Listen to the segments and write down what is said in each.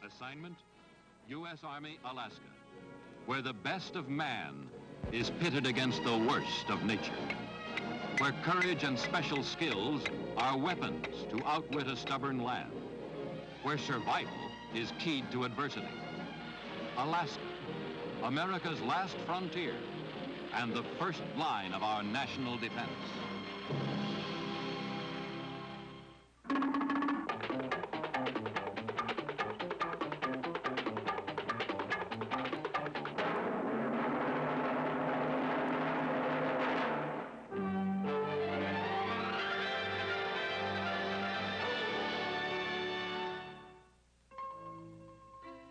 Assignment, U.S. Army, Alaska, where the best of man is pitted against the worst of nature, where courage and special skills are weapons to outwit a stubborn land, where survival is keyed to adversity. Alaska, America's last frontier and the first line of our national defense.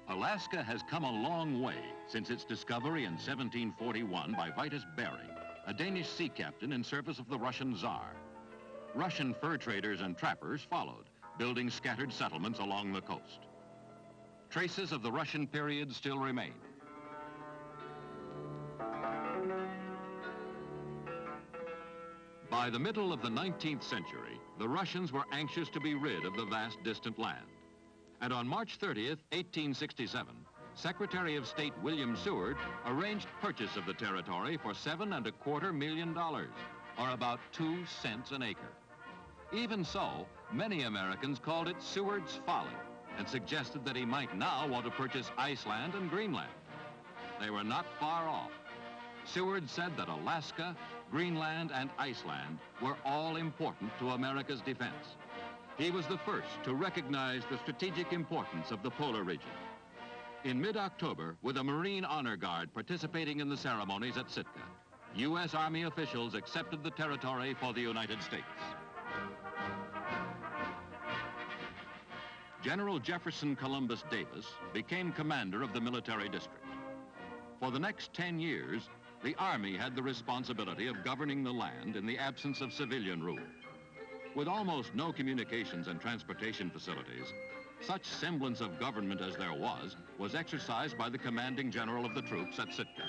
Alaska has come a long way since its discovery in 1741 by Vitus Bering, a Danish sea captain in service of the Russian Tsar. Russian fur traders and trappers followed, building scattered settlements along the coast. Traces of the Russian period still remain. By the middle of the 19th century, the Russians were anxious to be rid of the vast distant land. And on March 30th, 1867, Secretary of State William Seward arranged purchase of the territory for $7.25 million, or about 2 cents an acre. Even so, many Americans called it Seward's folly and suggested that he might now want to purchase Iceland and Greenland. They were not far off. Seward said that Alaska, Greenland, and Iceland were all important to America's defense. He was the first to recognize the strategic importance of the polar region. In mid-October, with a Marine Honor Guard participating in the ceremonies at Sitka, U.S. Army officials accepted the territory for the United States. General Jefferson Columbus Davis became commander of the military district. For the next 10 years, the Army had the responsibility of governing the land in the absence of civilian rule. With almost no communications and transportation facilities, such semblance of government as there was exercised by the commanding general of the troops at Sitka.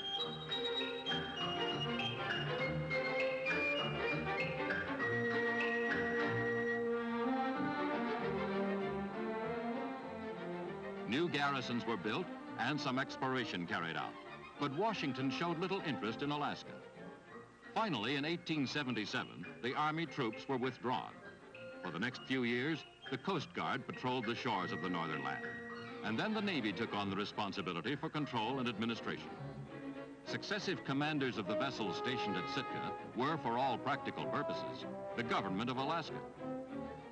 New garrisons were built and some exploration carried out, but Washington showed little interest in Alaska. Finally, in 1877, the Army troops were withdrawn. For the next few years, the Coast Guard patrolled the shores of the northern land, and then the Navy took on the responsibility for control and administration. Successive commanders of the vessels stationed at Sitka were, for all practical purposes, the government of Alaska.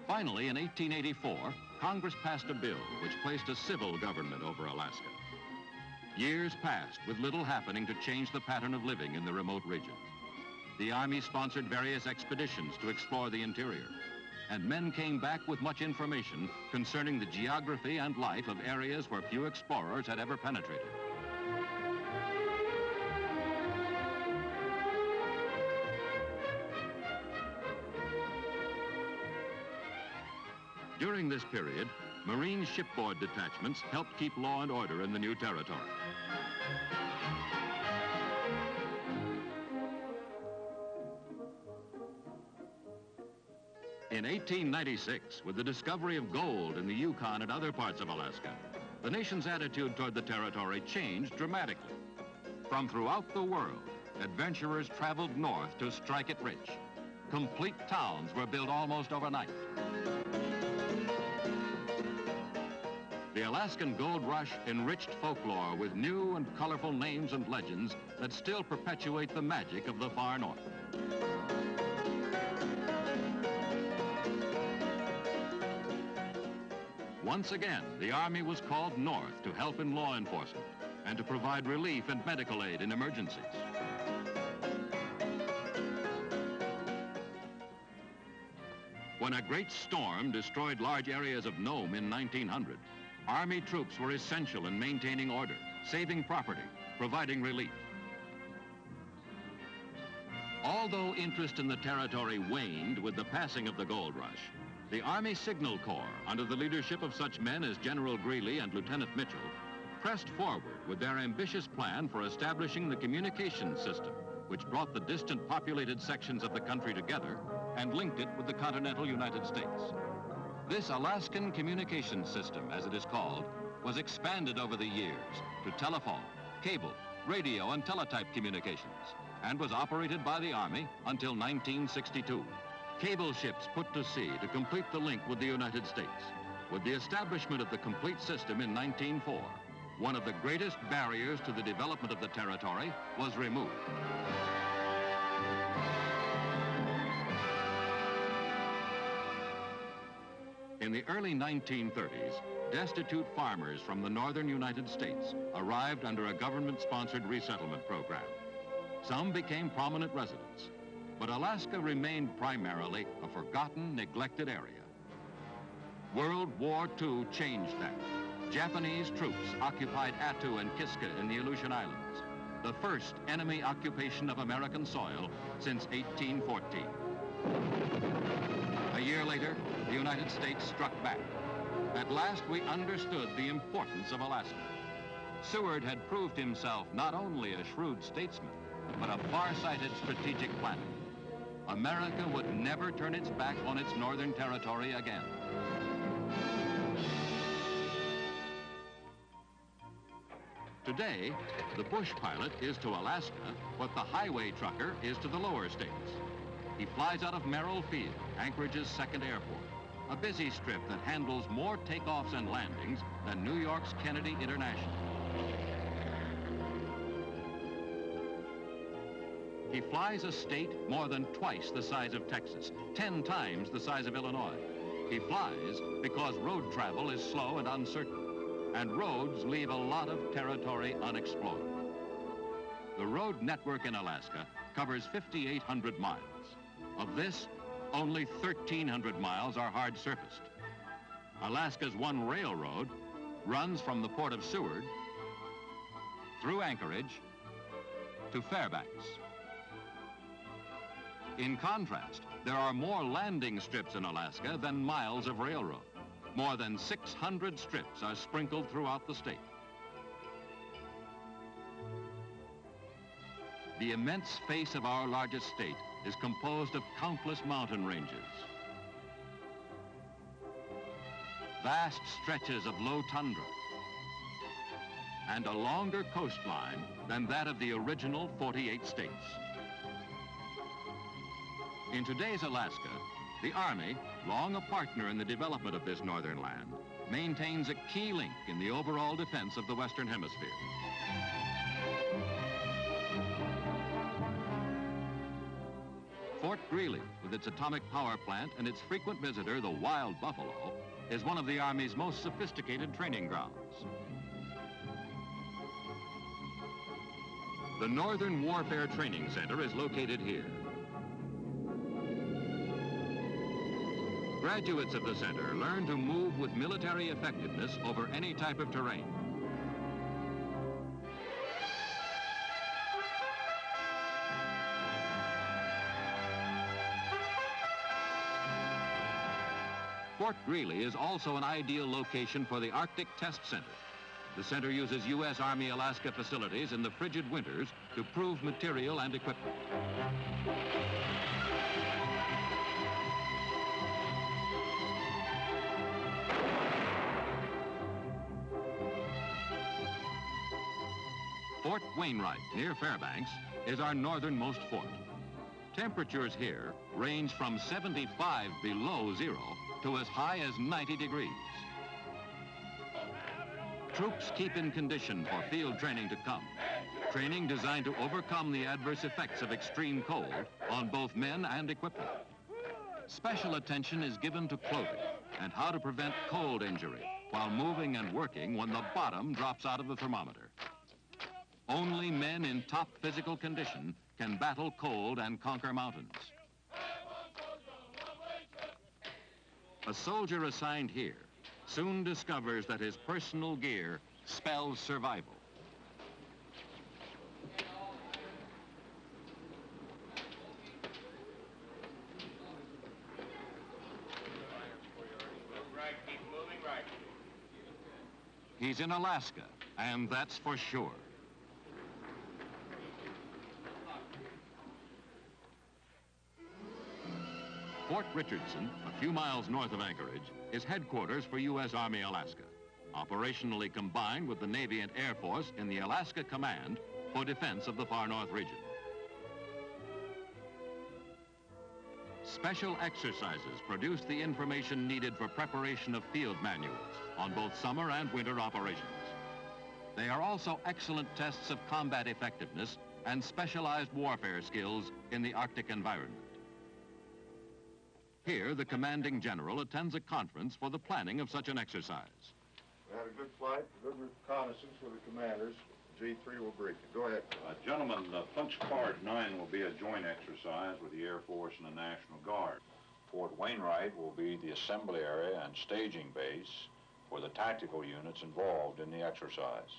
Finally, in 1884, Congress passed a bill which placed a civil government over Alaska. Years passed with little happening to change the pattern of living in the remote regions. The Army sponsored various expeditions to explore the interior, and men came back with much information concerning the geography and life of areas where few explorers had ever penetrated. During this period, Marine shipboard detachments helped keep law and order in the new territory. In 1896, with the discovery of gold in the Yukon and other parts of Alaska, the nation's attitude toward the territory changed dramatically. From throughout the world, adventurers traveled north to strike it rich. Complete towns were built almost overnight. The Alaskan gold rush enriched folklore with new and colorful names and legends that still perpetuate the magic of the far north. Once again, the Army was called north to help in law enforcement and to provide relief and medical aid in emergencies. When a great storm destroyed large areas of Nome in 1900, Army troops were essential in maintaining order, saving property, providing relief. Although interest in the territory waned with the passing of the gold rush, the Army Signal Corps, under the leadership of such men as General Greeley and Lieutenant Mitchell, pressed forward with their ambitious plan for establishing the communications system, which brought the distant populated sections of the country together and linked it with the continental United States. This Alaskan communications system, as it is called, was expanded over the years to telephone, cable, radio, and teletype communications, and was operated by the Army until 1962. Cable ships put to sea to complete the link with the United States. With the establishment of the complete system in 1904, one of the greatest barriers to the development of the territory was removed. In the early 1930s, destitute farmers from the northern United States arrived under a government-sponsored resettlement program. Some became prominent residents, but Alaska remained primarily a forgotten, neglected area. World War II changed that. Japanese troops occupied Attu and Kiska in the Aleutian Islands, the first enemy occupation of American soil since 1814. A year later, the United States struck back. At last, we understood the importance of Alaska. Seward had proved himself not only a shrewd statesman, but a far-sighted strategic planner. America would never turn its back on its northern territory again. Today, the bush pilot is to Alaska what the highway trucker is to the lower states. He flies out of Merrill Field, Anchorage's second airport, a busy strip that handles more takeoffs and landings than New York's Kennedy International. He flies a state more than twice the size of Texas, 10 times the size of Illinois. He flies because road travel is slow and uncertain, and roads leave a lot of territory unexplored. The road network in Alaska covers 5,800 miles. Of this, only 1,300 miles are hard-surfaced. Alaska's one railroad runs from the port of Seward through Anchorage to Fairbanks. In contrast, there are more landing strips in Alaska than miles of railroad. More than 600 strips are sprinkled throughout the state. The immense face of our largest state is composed of countless mountain ranges. Vast stretches of low tundra, and a longer coastline than that of the original 48 states. In today's Alaska, the Army, long a partner in the development of this northern land, maintains a key link in the overall defense of the Western Hemisphere. Fort Greely, with its atomic power plant and its frequent visitor, the wild buffalo, is one of the Army's most sophisticated training grounds. The Northern Warfare Training Center is located here. Graduates of the center learn to move with military effectiveness over any type of terrain. Fort Greely is also an ideal location for the Arctic Test Center. The center uses U.S. Army Alaska facilities in the frigid winters to prove material and equipment. Fort Wainwright, near Fairbanks, is our northernmost fort. Temperatures here range from 75 below zero to as high as 90 degrees. Troops keep in condition for field training to come. Training designed to overcome the adverse effects of extreme cold on both men and equipment. Special attention is given to clothing and how to prevent cold injury while moving and working when the bottom drops out of the thermometer. Only men in top physical condition can battle cold and conquer mountains. A soldier assigned here soon discovers that his personal gear spells survival. He's in Alaska, and that's for sure. Fort Richardson, a few miles north of Anchorage, is headquarters for U.S. Army Alaska. operationally combined with the Navy and Air Force in the Alaska Command for defense of the Far North region. Special exercises produce the information needed for preparation of field manuals on both summer and winter operations. They are also excellent tests of combat effectiveness and specialized warfare skills in the Arctic environment. Here, the commanding general attends a conference for the planning of such an exercise. We had a good flight, a good reconnaissance with the commanders. G3 will brief you. Go ahead. Gentlemen, Punch Card 9 will be a joint exercise with the Air Force and the National Guard. Fort Wainwright will be the assembly area and staging base for the tactical units involved in the exercise.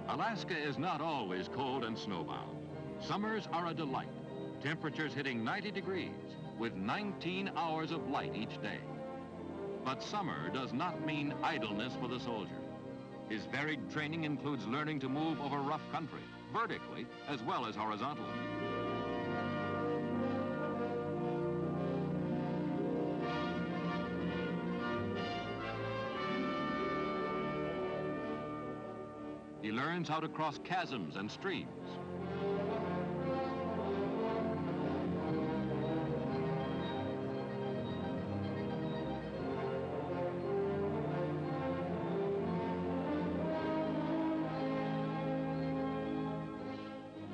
Alaska is not always cold and snowbound. Summers are a delight. Temperatures hitting 90 degrees with 19 hours of light each day. But summer does not mean idleness for the soldier. His varied training includes learning to move over rough country, vertically as well as horizontally. He learns how to cross chasms and streams.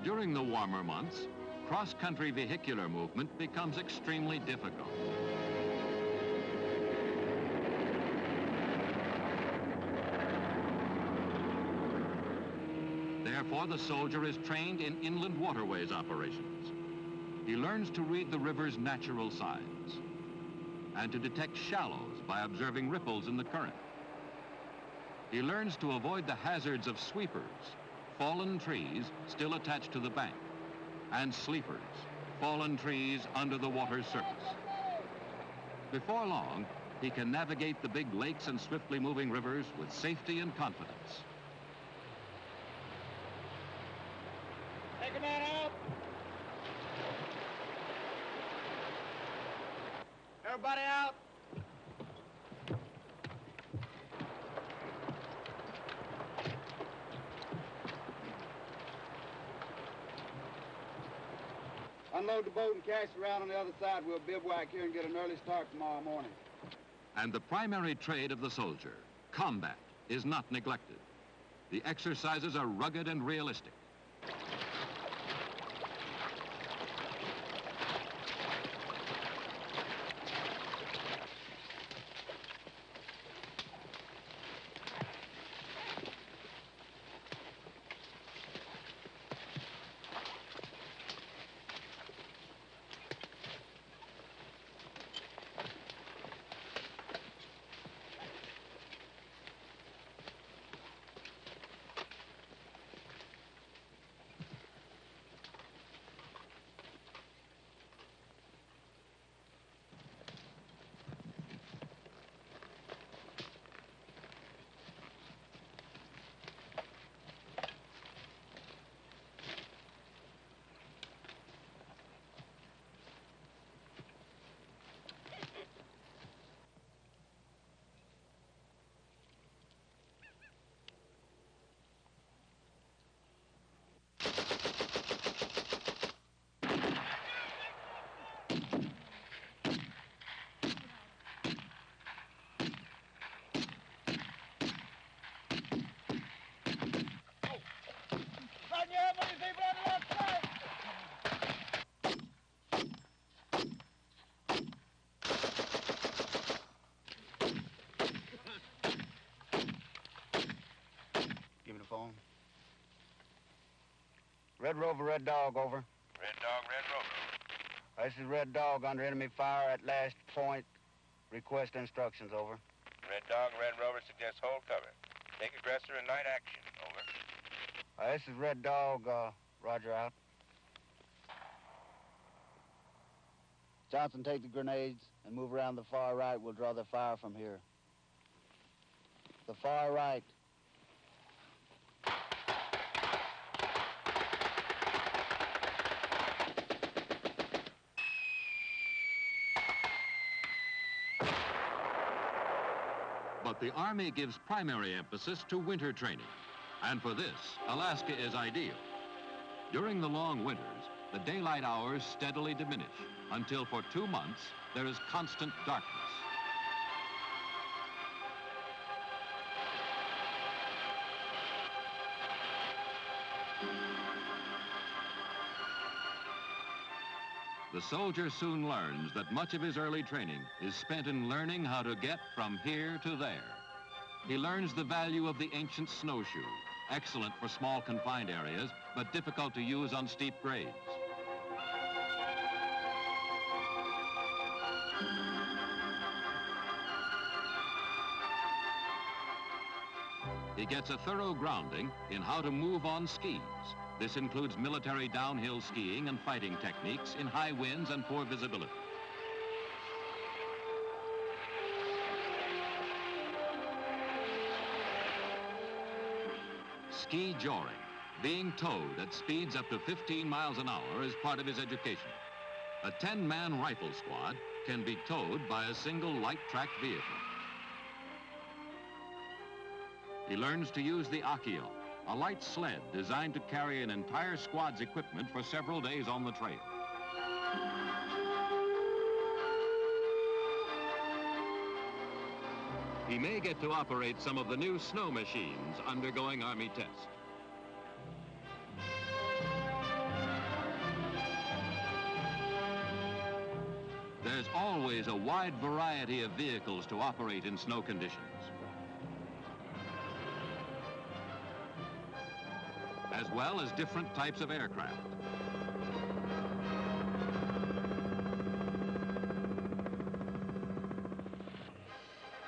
During the warmer months, cross-country vehicular movement becomes extremely difficult. Therefore, the soldier is trained in inland waterways operations. He learns to read the river's natural signs and to detect shallows by observing ripples in the current. He learns to avoid the hazards of sweepers, fallen trees still attached to the bank, and sleepers, fallen trees under the water's surface. Before long, he can navigate the big lakes and swiftly moving rivers with safety and confidence. Take a man out. Everybody out. Unload the boat and cash it around on the other side. We'll bivouac here and get an early start tomorrow morning. And the primary trade of the soldier, combat, is not neglected. The exercises are rugged and realistic. Phone. Red Rover, Red Dog, over. Red Dog, Red Rover. This is Red Dog under enemy fire at last point. Request instructions, over. Red Dog, Red Rover suggests hold cover. Take aggressor in light action, over. This is Red Dog, Roger, out. Johnson, take the grenades and move around the far right. We'll draw the fire from here. The far right. But the Army gives primary emphasis to winter training. And for this, Alaska is ideal. During the long winters, the daylight hours steadily diminish until for 2 months there is constant darkness. The soldier soon learns that much of his early training is spent in learning how to get from here to there. He learns the value of the ancient snowshoe, excellent for small confined areas, but difficult to use on steep grades. He gets a thorough grounding in how to move on skis. This includes military downhill skiing and fighting techniques in high winds and poor visibility. Ski joring, being towed at speeds up to 15 miles an hour, is part of his education. A 10-man rifle squad can be towed by a single light-tracked vehicle. He learns to use the Akio, a light sled designed to carry an entire squad's equipment for several days on the trail. He may get to operate some of the new snow machines undergoing Army tests. There's always a wide variety of vehicles to operate in snow conditions, as well as different types of aircraft.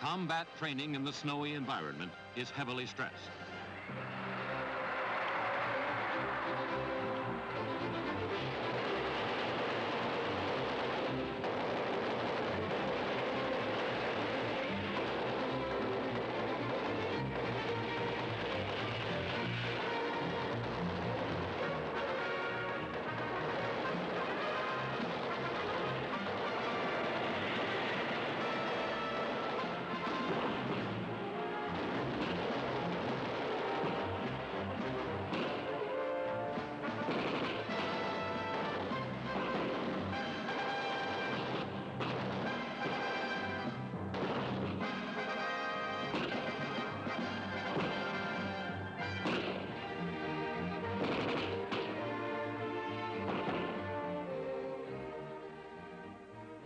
Combat training in the snowy environment is heavily stressed.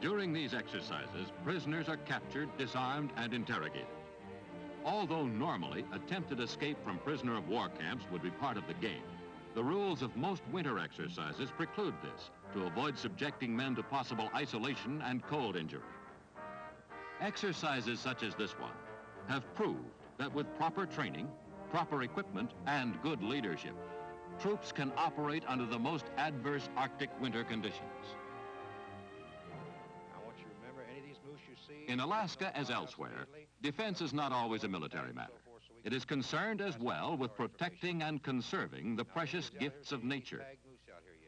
During these exercises, prisoners are captured, disarmed, and interrogated. Although normally attempted escape from prisoner of war camps would be part of the game, the rules of most winter exercises preclude this to avoid subjecting men to possible isolation and cold injury. Exercises such as this one have proved that with proper training, proper equipment, and good leadership, troops can operate under the most adverse Arctic winter conditions. In Alaska, as elsewhere, defense is not always a military matter. It is concerned as well with protecting and conserving the precious gifts of nature.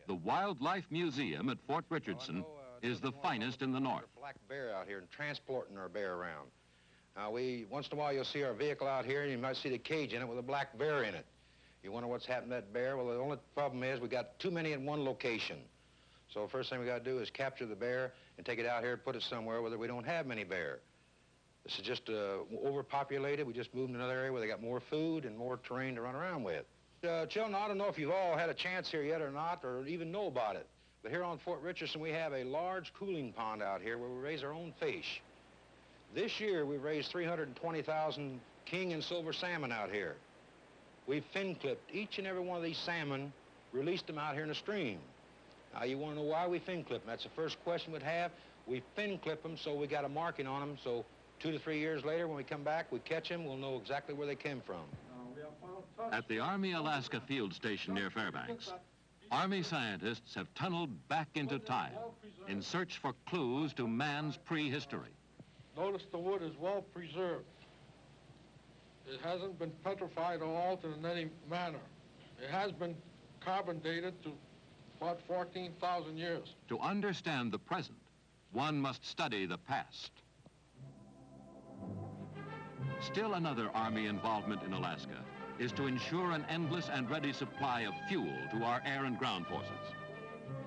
The Wildlife Museum at Fort Richardson is the finest in the north. Black bear out here and transporting our bear around. Once in a while you'll see our vehicle out here and you might see the cage in it with a black bear in it. You wonder what's happened to that bear? Well, the only problem is we got too many in one location. So the first thing we got to do is capture the bear and take it out here and put it somewhere where we don't have many bear. This is just overpopulated. We just moved to another area where they got more food and more terrain to run around with. Children, I don't know if you've all had a chance here yet or not, or even know about it. But here on Fort Richardson, we have a large cooling pond out here where we raise our own fish. This year, we've raised 320,000 king and silver salmon out here. We've fin clipped each and every one of these salmon, released them out here in the stream. Now, you want to know why we fin clip them? That's the first question we'd have. We fin clip them so we got a marking on them, so 2 to 3 years later, when we come back, we catch them, we'll know exactly where they came from. At the Army Alaska Field Station near Fairbanks, Army scientists have tunneled back into time in search for clues to man's prehistory. Notice the wood is well preserved. It hasn't been petrified or altered in any manner. It has been carbon dated to about 14,000 years. To understand the present, one must study the past. Still another Army involvement in Alaska is to ensure an endless and ready supply of fuel to our air and ground forces.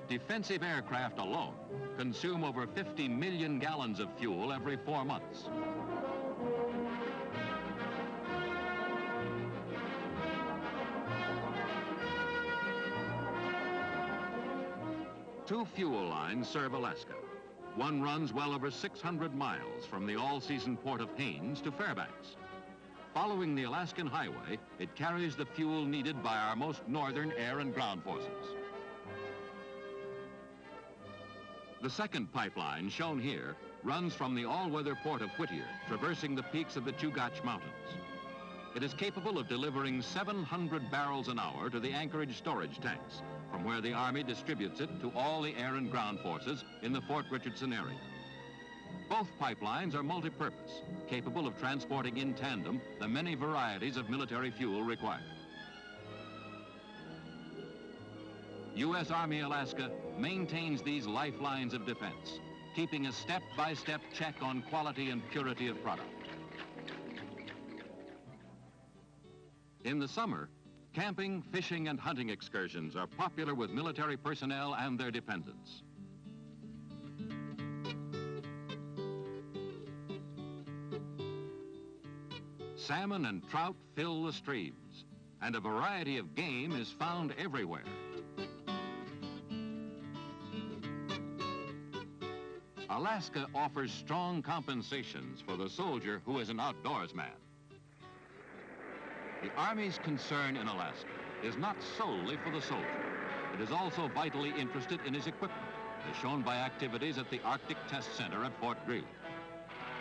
Defensive aircraft alone consume over 50 million gallons of fuel every 4 months. Two fuel lines serve Alaska. One runs well over 600 miles from the all-season port of Haines to Fairbanks. Following the Alaskan highway, it carries the fuel needed by our most northern air and ground forces. The second pipeline, shown here, runs from the all-weather port of Whittier, traversing the peaks of the Chugach Mountains. It is capable of delivering 700 barrels an hour to the Anchorage storage tanks, from where the Army distributes it to all the air and ground forces in the Fort Richardson area. Both pipelines are multi-purpose, capable of transporting in tandem the many varieties of military fuel required. U.S. Army Alaska maintains these lifelines of defense, keeping a step-by-step check on quality and purity of product. In the summer, camping, fishing, and hunting excursions are popular with military personnel and their dependents. Salmon and trout fill the streams, and a variety of game is found everywhere. Alaska offers strong compensations for the soldier who is an outdoors man. The Army's concern in Alaska is not solely for the soldier. It is also vitally interested in his equipment, as shown by activities at the Arctic Test Center at Fort Greely.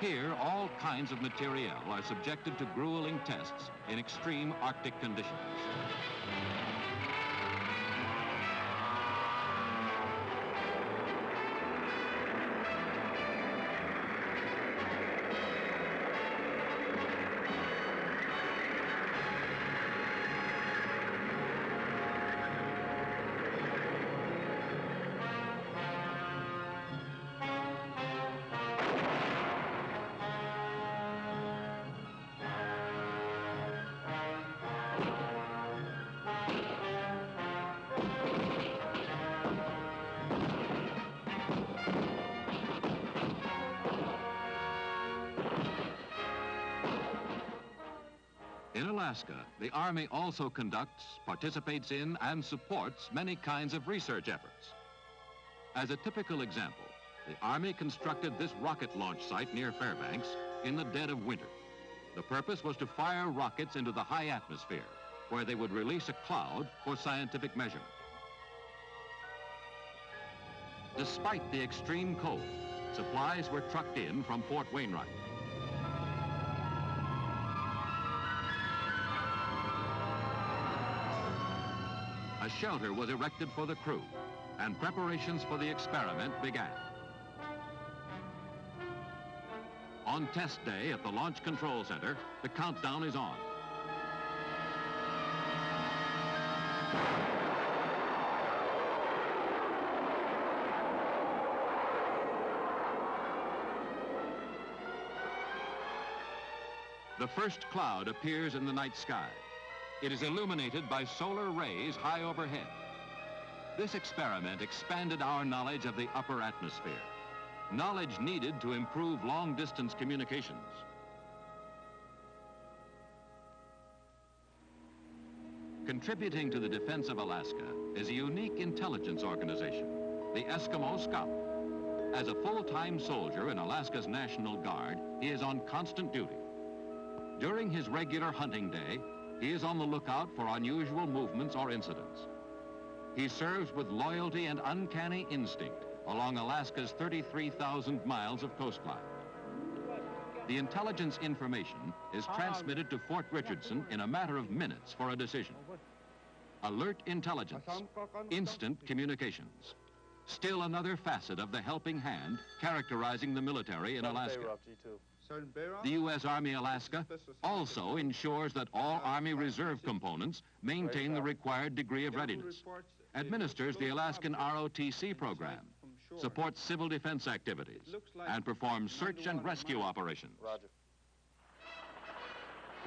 Here, all kinds of materiel are subjected to grueling tests in extreme Arctic conditions. In Alaska, the Army also conducts, participates in, and supports many kinds of research efforts. As a typical example, the Army constructed this rocket launch site near Fairbanks in the dead of winter. The purpose was to fire rockets into the high atmosphere, where they would release a cloud for scientific measurement. Despite the extreme cold, supplies were trucked in from Fort Wainwright. A shelter was erected for the crew, and preparations for the experiment began. On test day at the Launch Control Center, the countdown is on. The first cloud appears in the night sky. It is illuminated by solar rays high overhead. This experiment expanded our knowledge of the upper atmosphere, knowledge needed to improve long-distance communications. Contributing to the defense of Alaska is a unique intelligence organization, the Eskimo Scout. As a full-time soldier in Alaska's National Guard, he is on constant duty. During his regular hunting day, he is on the lookout for unusual movements or incidents. He serves with loyalty and uncanny instinct along Alaska's 33,000 miles of coastline. The intelligence information is transmitted to Fort Richardson in a matter of minutes for a decision. Alert intelligence, instant communications. Still another facet of the helping hand characterizing the military in Alaska. The U.S. Army Alaska also ensures that all Army Reserve components maintain the required degree of readiness, administers the Alaskan ROTC program, supports civil defense activities, and performs search and rescue operations. Roger.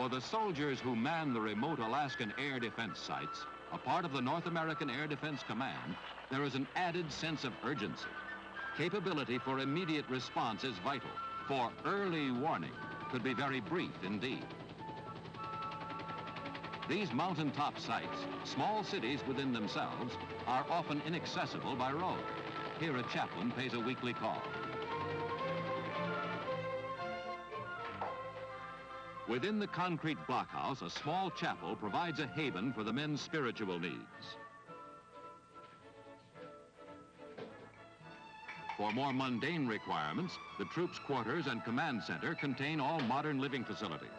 For the soldiers who man the remote Alaskan air defense sites, a part of the North American Air Defense Command, there is an added sense of urgency. Capability for immediate response is vital, for early warning could be very brief indeed. These mountaintop sites, small cities within themselves, are often inaccessible by road. Here a chaplain pays a weekly call. Within the concrete blockhouse, a small chapel provides a haven for the men's spiritual needs. For more mundane requirements, the troops' quarters and command center contain all modern living facilities.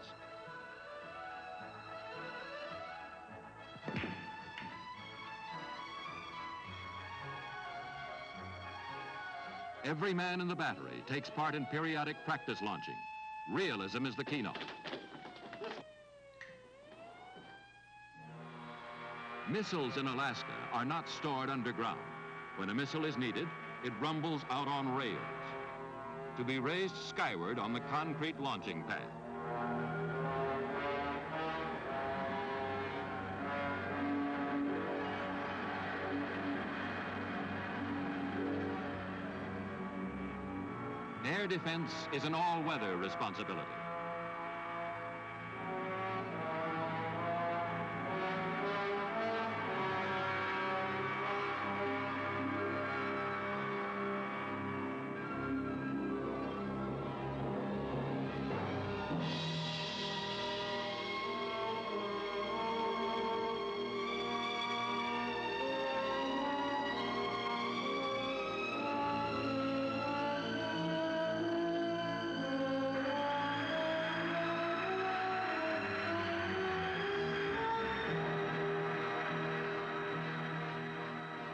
Every man in the battery takes part in periodic practice launching. Realism is the keynote. Missiles in Alaska are not stored underground. When a missile is needed, it rumbles out on rails to be raised skyward on the concrete launching pad. Air defense is an all-weather responsibility.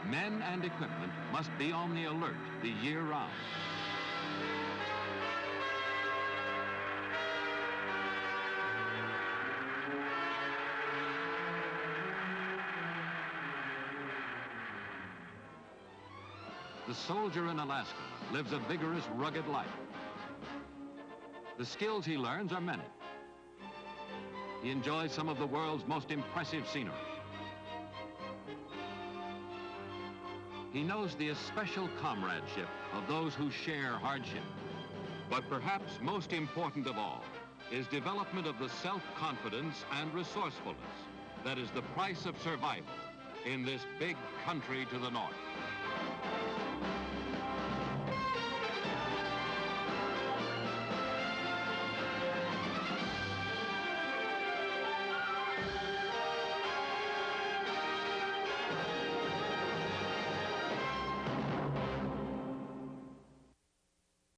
Men and equipment must be on the alert the year round. The soldier in Alaska lives a vigorous, rugged life. The skills he learns are many. He enjoys some of the world's most impressive scenery. He knows the especial comradeship of those who share hardship. But perhaps most important of all is development of the self-confidence and resourcefulness that is the price of survival in this big country to the north.